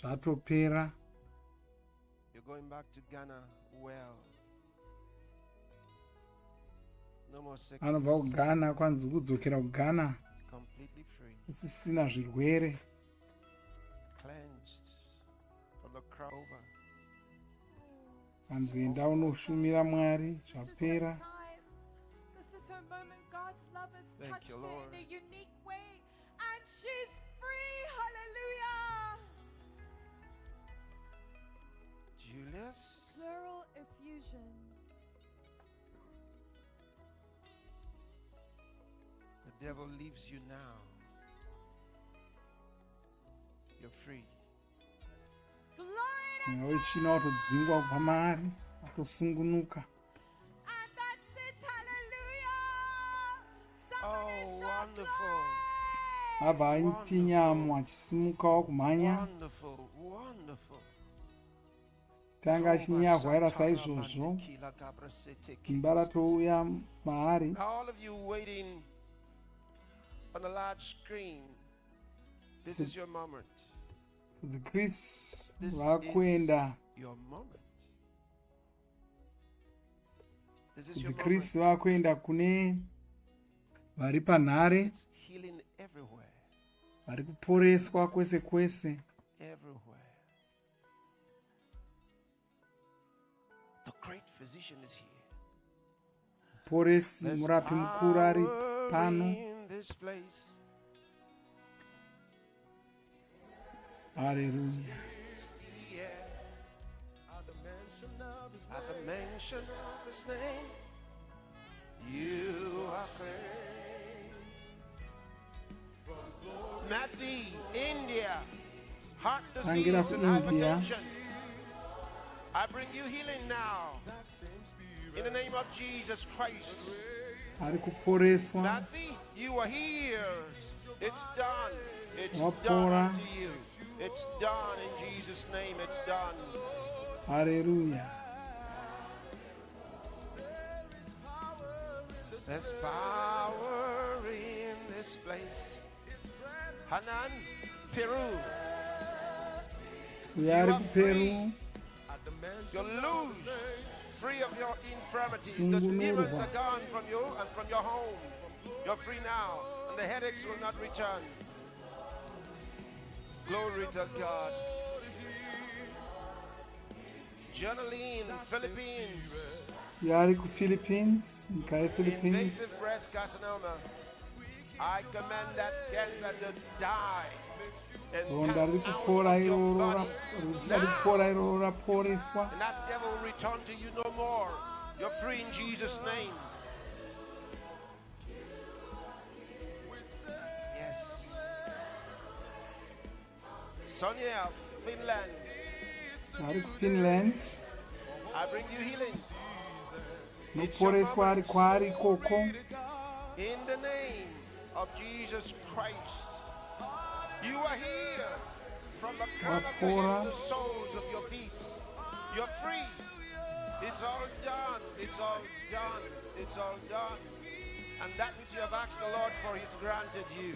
Zvatopera. You're going back to Ghana well. No more Anobva sickness. kuGhana, kwanzi kudzokera kuGhana Completely free. usisina zvirwere. Cleansed from the crown over. Kwanzi enda unoshumira Mwari, zvapera. This is her moment. God's love has Thank touched you, her Lord. in a unique way, and she's free. Hallelujah. Julius, Pleural effusion. the devil leaves you now. You're free. Glory to Mweya wetsvina watodzingwa kubva maari, watosungunuka. And that's it. Hallelujah. Somebody Oh, shout wonderful. glory. Abva aiti nyamo achisimukawo kumhanya. Wonderful, wonderful. Tanga achinyarwaira saizvozvo. Imba ratouya maari. All of you waiting on a large screen, this is your moment. kudziKristu This vakuenda is your moment. This is your moment. kudziKristu vakuenda kune vari panhare, It's healing everywhere. vari kuporeswa kwese kwese. Everywhere. The great physician is here. Poresi There's murapi mukuru ari power pano. in this place. Haleluya. Yeah. At the mention of his name, you are cleansed. Matthew, India, heart Tangira disease ku and India. hypertension. I bring you healing now. In the name of Jesus Christ. Ari kuporeswa. Matthew, you are healed. It's done. It's Wapora. done unto you. It's done in Jesus' name. It's done. Haleluya. There's power in this place. Hanan, Peru. Uyo ari are kuPeru. You're loose, free of your infirmities. The demons are gone from you and from your home. You're free now, and the headaches will not return. Glory to God. Journaling, Philippines. Uyo ari kuPhilippines, nyika yePhilippines. Invasive breast carcinoma. I command that cancer to die and Ronda pass riri out kupora of your iroro body. riri kupora iroro raporeswa. And that devil will return to you no more. You're free in Jesus' name. Yes. Sonia, Finland, Ari kuFinland. I bring you healing. Noporeswa ari kwaari ikoko. In the name of Jesus Christ. You are here from the crown of your head to the soles of your feet. You're free. It's all done. It's all done. It's all done. And that which you have asked the Lord for, He's granted you.